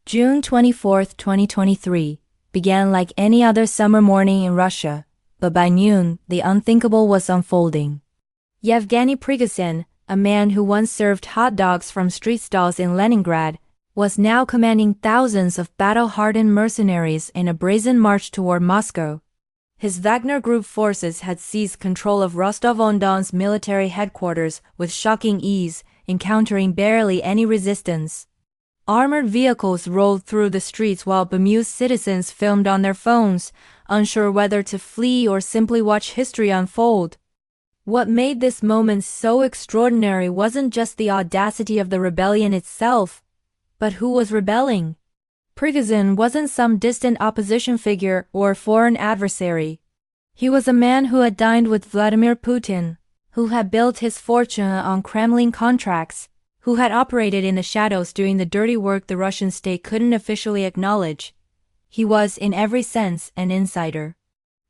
June 24, 2023, began like any other summer morning in Russia, but by noon, the unthinkable was unfolding. Yevgeny Prigozhin, a man who once served hot dogs from street stalls in Leningrad, was now commanding thousands of battle-hardened mercenaries in a brazen march toward Moscow. His Wagner Group forces had seized control of Rostov-on-Don's military headquarters with shocking ease, encountering barely any resistance. Armored vehicles rolled through the streets while bemused citizens filmed on their phones, unsure whether to flee or simply watch history unfold. What made this moment so extraordinary wasn't just the audacity of the rebellion itself, but who was rebelling. Prigozhin wasn't some distant opposition figure or foreign adversary. He was a man who had dined with Vladimir Putin, who had built his fortune on Kremlin contracts, who had operated in the shadows doing the dirty work the Russian state couldn't officially acknowledge. He was, in every sense, an insider.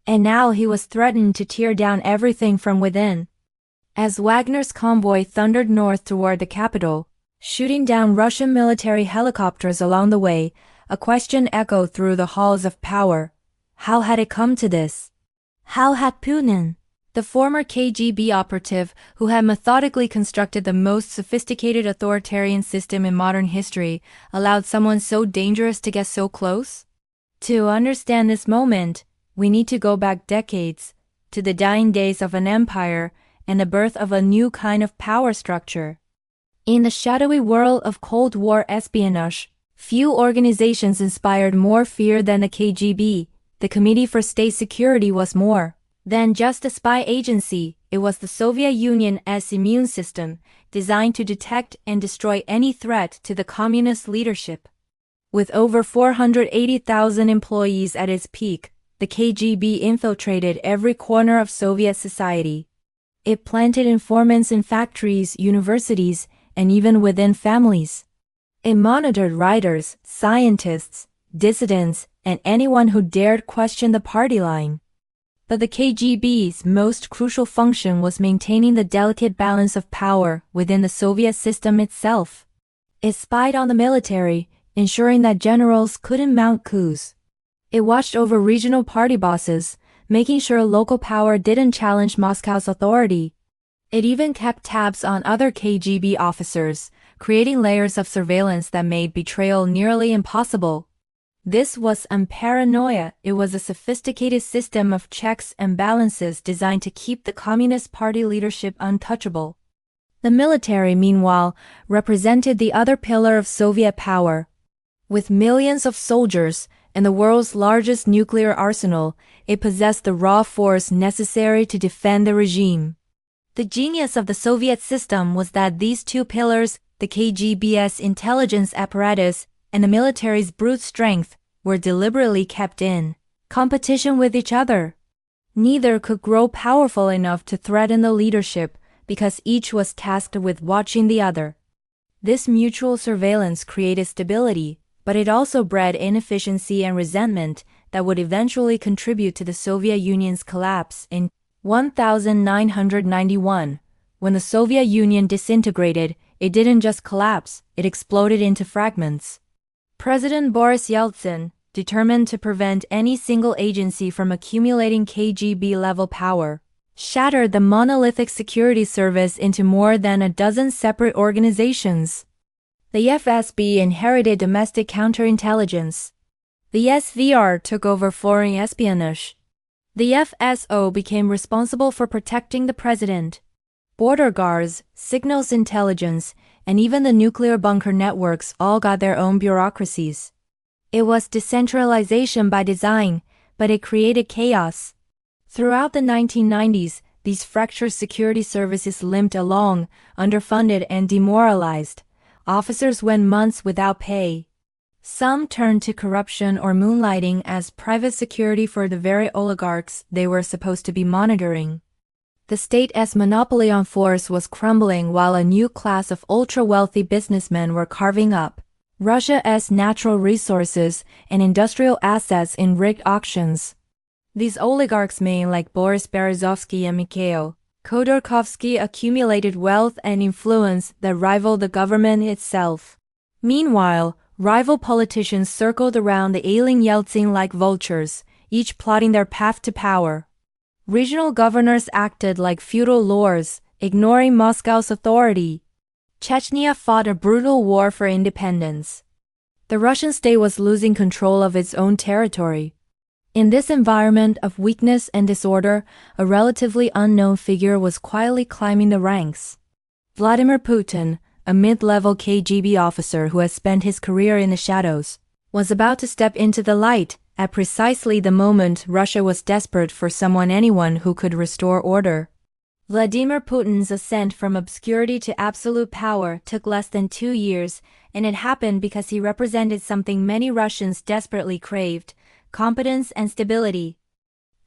And now he was threatened to tear down everything from within. As Wagner's convoy thundered north toward the capital, shooting down Russian military helicopters along the way, a question echoed through the halls of power. How had it come to this? How had Putin, the former KGB operative who had methodically constructed the most sophisticated authoritarian system in modern history, allowed someone so dangerous to get so close? To understand this moment, we need to go back decades, to the dying days of an empire and the birth of a new kind of power structure. In the shadowy world of Cold War espionage, few organizations inspired more fear than the KGB. The Committee for State Security was more than just a spy agency. It was the Soviet Union's immune system, designed to detect and destroy any threat to the communist leadership. With over 480,000 employees at its peak, the KGB infiltrated every corner of Soviet society. It planted informants in factories, universities, and even within families. It monitored writers, scientists, dissidents, and anyone who dared question the party line. But the KGB's most crucial function was maintaining the delicate balance of power within the Soviet system itself. It spied on the military, ensuring that generals couldn't mount coups. It watched over regional party bosses, making sure local power didn't challenge Moscow's authority. It even kept tabs on other KGB officers, creating layers of surveillance that made betrayal nearly impossible. This wasn't paranoia, it was a sophisticated system of checks and balances designed to keep the Communist Party leadership untouchable. The military, meanwhile, represented the other pillar of Soviet power. With millions of soldiers and the world's largest nuclear arsenal, it possessed the raw force necessary to defend the regime. The genius of the Soviet system was that these two pillars, the KGB's intelligence apparatus and the military's brute strength, were deliberately kept in competition with each other. Neither could grow powerful enough to threaten the leadership because each was tasked with watching the other. This mutual surveillance created stability, but it also bred inefficiency and resentment that would eventually contribute to the Soviet Union's collapse in 1991. When the Soviet Union disintegrated, it didn't just collapse, it exploded into fragments. President Boris Yeltsin, determined to prevent any single agency from accumulating KGB-level power, shattered the monolithic security service into more than a dozen separate organizations. The FSB inherited domestic counterintelligence. The SVR took over foreign espionage. The FSO became responsible for protecting the president. Border guards, signals intelligence, and even the nuclear bunker networks all got their own bureaucracies. It was decentralization by design, but it created chaos. Throughout the 1990s, these fractured security services limped along, underfunded and demoralized. Officers went months without pay. Some turned to corruption or moonlighting as private security for the very oligarchs they were supposed to be monitoring. The state's monopoly on force was crumbling while a new class of ultra-wealthy businessmen were carving up Russia's natural resources and industrial assets in rigged auctions. These oligarchs, men like Boris Berezovsky and Mikhail Khodorkovsky, accumulated wealth and influence that rivaled the government itself. Meanwhile, Rival politicians circled around the ailing Yeltsin like vultures, each plotting their path to power. Regional governors acted like feudal lords, ignoring Moscow's authority. Chechnya fought a brutal war for independence. The Russian state was losing control of its own territory. In this environment of weakness and disorder, a relatively unknown figure was quietly climbing the ranks. Vladimir Putin, a mid-level KGB officer who had spent his career in the shadows, was about to step into the light at precisely the moment Russia was desperate for anyone who could restore order. Vladimir Putin's ascent from obscurity to absolute power took less than 2 years, and it happened because he represented something many Russians desperately craved: competence and stability.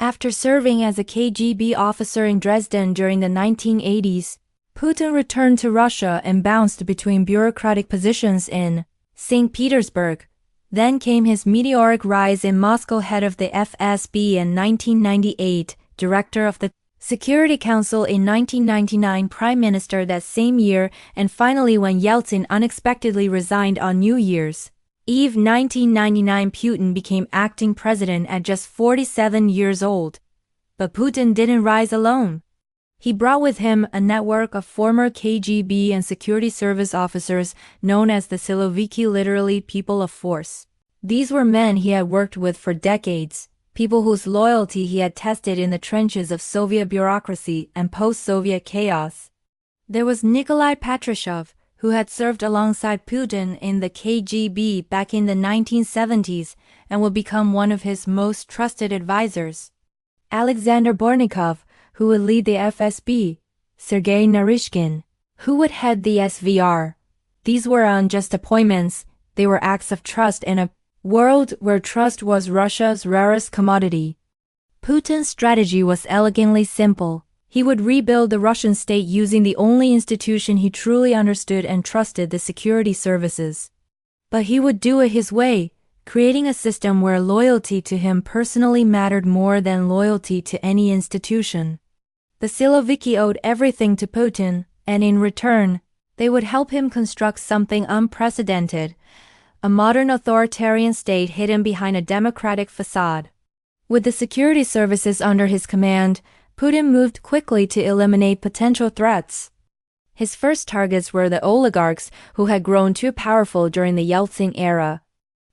After serving as a KGB officer in Dresden during the 1980s, Putin returned to Russia and bounced between bureaucratic positions in St. Petersburg. Then came his meteoric rise in Moscow, head of the FSB in 1998, director of the Security Council in 1999, prime minister that same year, and finally when Yeltsin unexpectedly resigned on New Year's Eve 1999, Putin became acting president at just 47 years old. But Putin didn't rise alone. He brought with him a network of former KGB and security service officers known as the Siloviki, literally people of force. These were men he had worked with for decades, people whose loyalty he had tested in the trenches of Soviet bureaucracy and post-Soviet chaos. There was Nikolai Patrushev, who had served alongside Putin in the KGB back in the 1970s and would become one of his most trusted advisors. Alexander Bornikov, who would lead the FSB, Sergei Narishkin, who would head the SVR. These weren't just appointments, they were acts of trust in a world where trust was Russia's rarest commodity. Putin's strategy was elegantly simple. He would rebuild the Russian state using the only institution he truly understood and trusted, the security services. But he would do it his way, creating a system where loyalty to him personally mattered more than loyalty to any institution. The Siloviki owed everything to Putin, and in return, they would help him construct something unprecedented: a modern authoritarian state hidden behind a democratic facade. With the security services under his command, Putin moved quickly to eliminate potential threats. His first targets were the oligarchs who had grown too powerful during the Yeltsin era.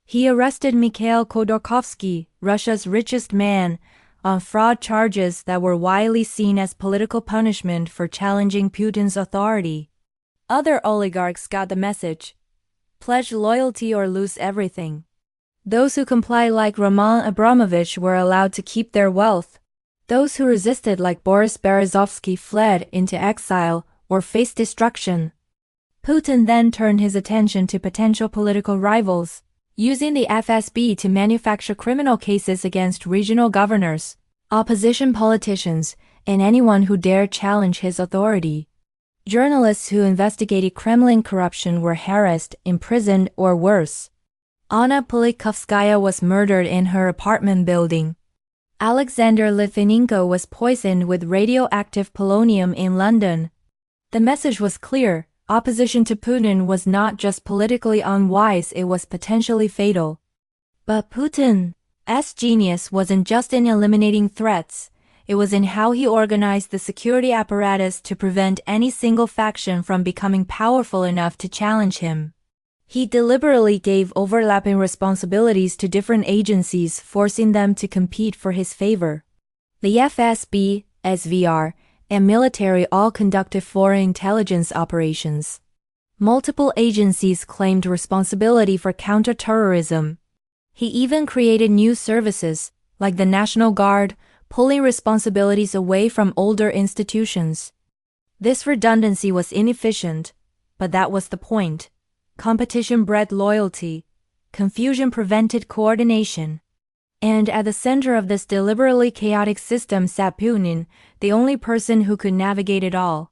He arrested Mikhail Khodorkovsky, Russia's richest man, on fraud charges that were widely seen as political punishment for challenging Putin's authority. Other oligarchs got the message: pledge loyalty or lose everything. Those who complied, like Roman Abramovich, were allowed to keep their wealth. Those who resisted, like Boris Berezovsky, fled into exile or faced destruction. Putin then turned his attention to potential political rivals, using the FSB to manufacture criminal cases against regional governors, opposition politicians, and anyone who dared challenge his authority. Journalists who investigated Kremlin corruption were harassed, imprisoned, or worse. Anna Politkovskaya was murdered in her apartment building. Alexander Litvinenko was poisoned with radioactive polonium in London. The message was clear: opposition to Putin was not just politically unwise, it was potentially fatal. But Putin's genius wasn't just in eliminating threats, it was in how he organized the security apparatus to prevent any single faction from becoming powerful enough to challenge him. He deliberately gave overlapping responsibilities to different agencies, forcing them to compete for his favor. The FSB, SVR, and military all conducted foreign intelligence operations. Multiple agencies claimed responsibility for counterterrorism. He even created new services, like the National Guard, pulling responsibilities away from older institutions. This redundancy was inefficient, but that was the point. Competition bred loyalty. Confusion prevented coordination. And at the center of this deliberately chaotic system sat Putin, the only person who could navigate it all.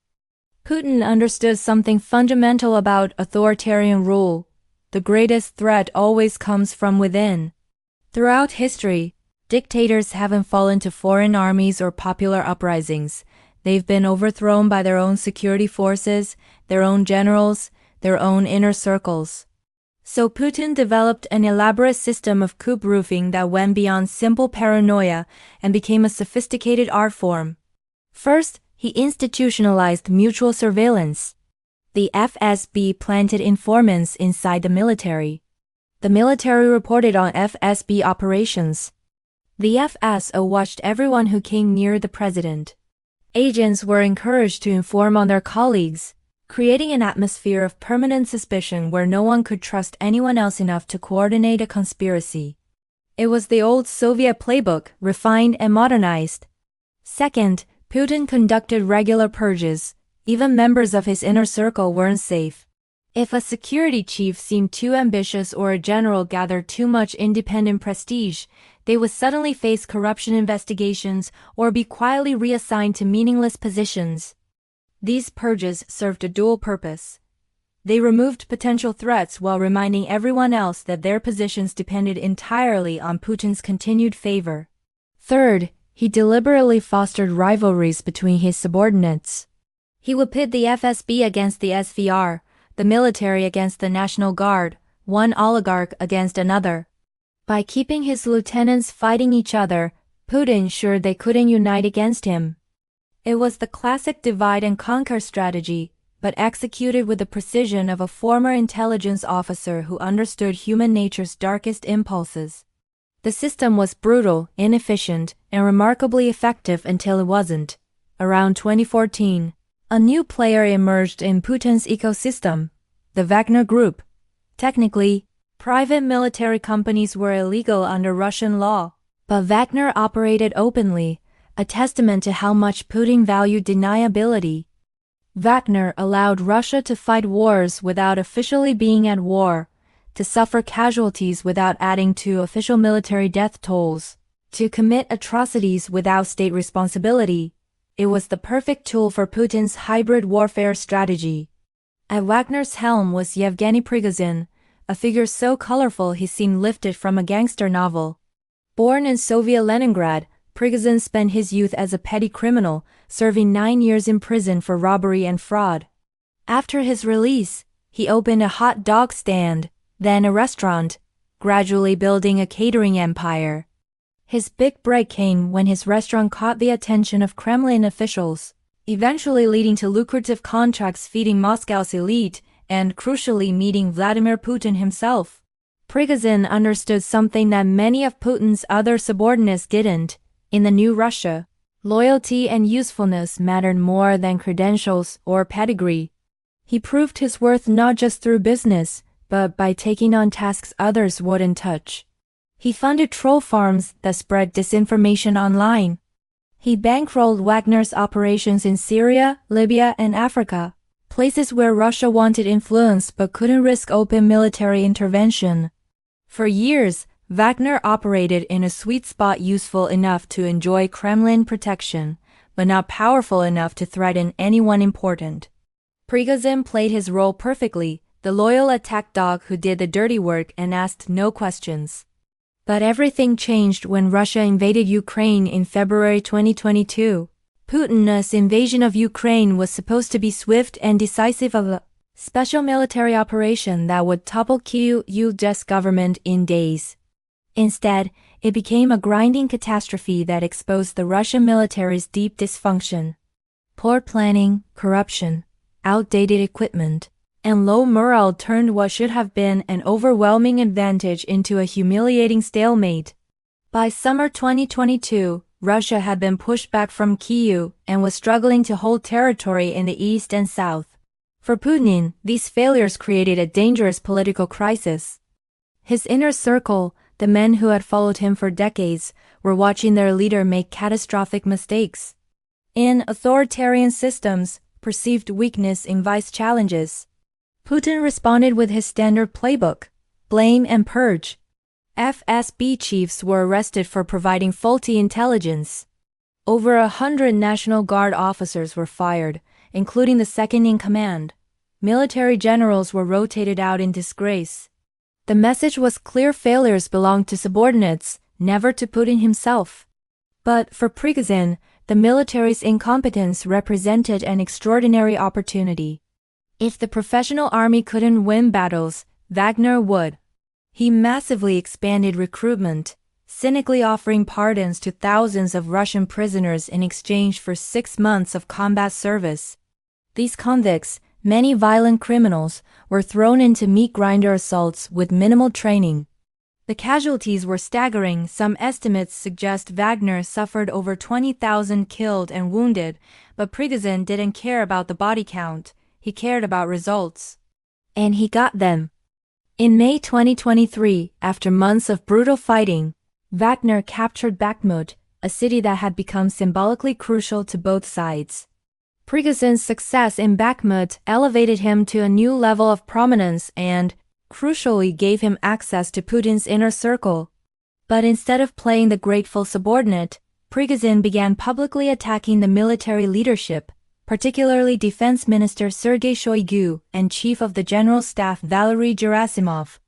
Putin understood something fundamental about authoritarian rule. The greatest threat always comes from within. Throughout history, dictators haven't fallen to foreign armies or popular uprisings. They've been overthrown by their own security forces, their own generals, their own inner circles. So Putin developed an elaborate system of coup-proofing that went beyond simple paranoia and became a sophisticated art form. First, he institutionalized mutual surveillance. The FSB planted informants inside the military. The military reported on FSB operations. The FSO watched everyone who came near the president. Agents were encouraged to inform on their colleagues, creating an atmosphere of permanent suspicion where no one could trust anyone else enough to coordinate a conspiracy. It was the old Soviet playbook, refined and modernized. Second, Putin conducted regular purges. Even members of his inner circle weren't safe. If a security chief seemed too ambitious or a general gathered too much independent prestige, they would suddenly face corruption investigations or be quietly reassigned to meaningless positions. These purges served a dual purpose. They removed potential threats while reminding everyone else that their positions depended entirely on Putin's continued favor. Third, he deliberately fostered rivalries between his subordinates. He would pit the FSB against the SVR, the military against the National Guard, one oligarch against another. By keeping his lieutenants fighting each other, Putin ensured they couldn't unite against him. It was the classic divide and conquer strategy, but executed with the precision of a former intelligence officer who understood human nature's darkest impulses. The system was brutal, inefficient, and remarkably effective until it wasn't. Around 2014, a new player emerged in Putin's ecosystem, the Wagner Group. Technically, private military companies were illegal under Russian law, but Wagner operated openly, a testament to how much Putin valued deniability. Wagner allowed Russia to fight wars without officially being at war, to suffer casualties without adding to official military death tolls, to commit atrocities without state responsibility. It was the perfect tool for Putin's hybrid warfare strategy. At Wagner's helm was Yevgeny Prigozhin, a figure so colorful he seemed lifted from a gangster novel. Born in Soviet Leningrad, Prigozhin spent his youth as a petty criminal, serving 9 years in prison for robbery and fraud. After his release, he opened a hot dog stand, then a restaurant, gradually building a catering empire. His big break came when his restaurant caught the attention of Kremlin officials, eventually leading to lucrative contracts feeding Moscow's elite and, crucially, meeting Vladimir Putin himself. Prigozhin understood something that many of Putin's other subordinates didn't. In the new Russia, loyalty and usefulness mattered more than credentials or pedigree. He proved his worth not just through business, but by taking on tasks others wouldn't touch. He funded troll farms that spread disinformation online. He bankrolled Wagner's operations in Syria, Libya, and Africa, places where Russia wanted influence but couldn't risk open military intervention. For years, Wagner operated in a sweet spot useful enough to enjoy Kremlin protection, but not powerful enough to threaten anyone important. Prigozhin played his role perfectly, the loyal attack dog who did the dirty work and asked no questions. But everything changed when Russia invaded Ukraine in February 2022. Putin's invasion of Ukraine was supposed to be swift and decisive, of a special military operation that would topple Kyiv's government in days. Instead, it became a grinding catastrophe that exposed the Russian military's deep dysfunction. Poor planning, corruption, outdated equipment, and low morale turned what should have been an overwhelming advantage into a humiliating stalemate. By summer 2022, Russia had been pushed back from Kyiv and was struggling to hold territory in the east and south. For Putin, these failures created a dangerous political crisis. His inner circle, the men who had followed him for decades, were watching their leader make catastrophic mistakes. In authoritarian systems, perceived weakness invites challenges. Putin responded with his standard playbook: blame and purge. FSB chiefs were arrested for providing faulty intelligence. Over 100 National Guard officers were fired, including the second-in-command. Military generals were rotated out in disgrace. The message was clear: failures belonged to subordinates, never to Putin himself. But for Prigozhin, the military's incompetence represented an extraordinary opportunity. If the professional army couldn't win battles, Wagner would. He massively expanded recruitment, cynically offering pardons to thousands of Russian prisoners in exchange for 6 months of combat service. These convicts, many violent criminals, were thrown into meat grinder assaults with minimal training. The casualties were staggering. Some estimates suggest Wagner suffered over 20,000 killed and wounded, but Prigozhin didn't care about the body count, he cared about results. And he got them. In May 2023, after months of brutal fighting, Wagner captured Bakhmut, a city that had become symbolically crucial to both sides. Prigozhin's success in Bakhmut elevated him to a new level of prominence and, crucially, gave him access to Putin's inner circle. But instead of playing the grateful subordinate, Prigozhin began publicly attacking the military leadership, particularly Defense Minister Sergei Shoigu and Chief of the General Staff Valery Gerasimov.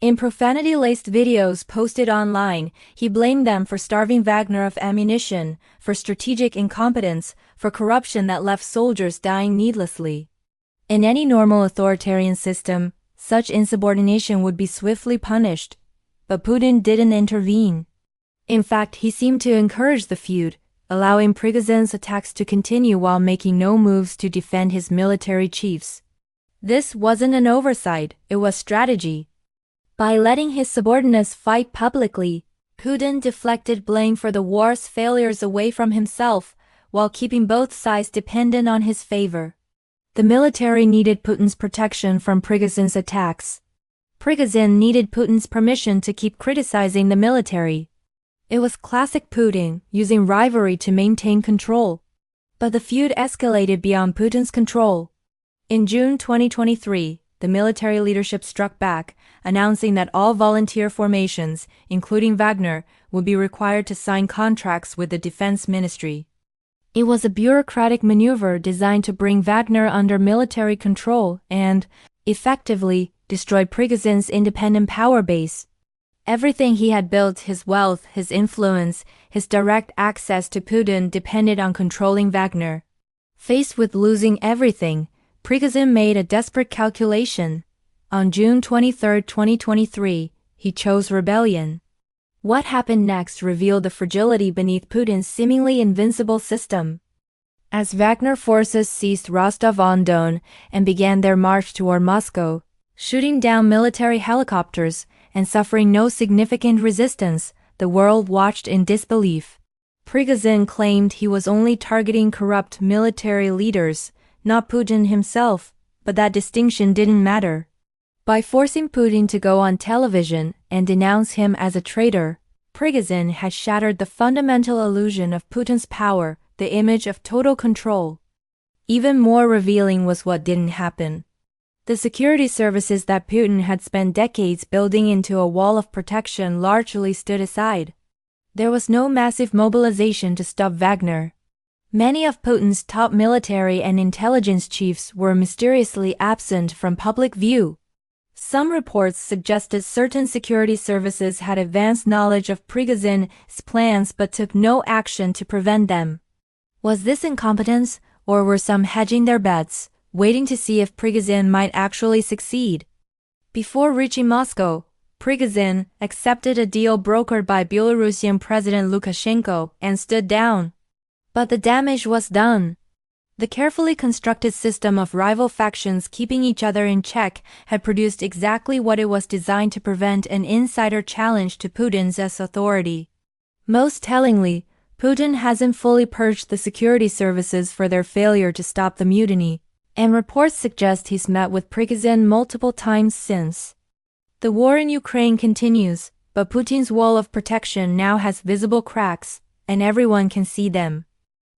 In profanity-laced videos posted online, he blamed them for starving Wagner of ammunition, for strategic incompetence, for corruption that left soldiers dying needlessly. In any normal authoritarian system, such insubordination would be swiftly punished. But Putin didn't intervene. In fact, he seemed to encourage the feud, allowing Prigozhin's attacks to continue while making no moves to defend his military chiefs. This wasn't an oversight, it was strategy. By letting his subordinates fight publicly, Putin deflected blame for the war's failures away from himself, while keeping both sides dependent on his favor. The military needed Putin's protection from Prigozhin's attacks. Prigozhin needed Putin's permission to keep criticizing the military. It was classic Putin, using rivalry to maintain control. But the feud escalated beyond Putin's control. In June 2023, the military leadership struck back, announcing that all volunteer formations, including Wagner, would be required to sign contracts with the Defense Ministry. It was a bureaucratic maneuver designed to bring Wagner under military control and, effectively, destroy Prigozhin's independent power base. Everything he had built, his wealth, his influence, his direct access to Putin depended on controlling Wagner. Faced with losing everything, Prigozhin made a desperate calculation. On June 23, 2023, he chose rebellion. What happened next revealed the fragility beneath Putin's seemingly invincible system. As Wagner forces seized Rostov-on-Don and began their march toward Moscow, shooting down military helicopters and suffering no significant resistance, the world watched in disbelief. Prigozhin claimed he was only targeting corrupt military leaders, not Putin himself, but that distinction didn't matter. By forcing Putin to go on television and denounce him as a traitor, Prigozhin had shattered the fundamental illusion of Putin's power, the image of total control. Even more revealing was what didn't happen. The security services that Putin had spent decades building into a wall of protection largely stood aside. There was no massive mobilization to stop Wagner. Many of Putin's top military and intelligence chiefs were mysteriously absent from public view. Some reports suggested certain security services had advanced knowledge of Prigozhin's plans but took no action to prevent them. Was this incompetence, or were some hedging their bets, waiting to see if Prigozhin might actually succeed? Before reaching Moscow, Prigozhin accepted a deal brokered by Belarusian President Lukashenko and stood down. But the damage was done. The carefully constructed system of rival factions keeping each other in check had produced exactly what it was designed to prevent: an insider challenge to Putin's authority. Most tellingly, Putin hasn't fully purged the security services for their failure to stop the mutiny, and reports suggest he's met with Prigozhin multiple times since. The war in Ukraine continues, but Putin's wall of protection now has visible cracks, and everyone can see them.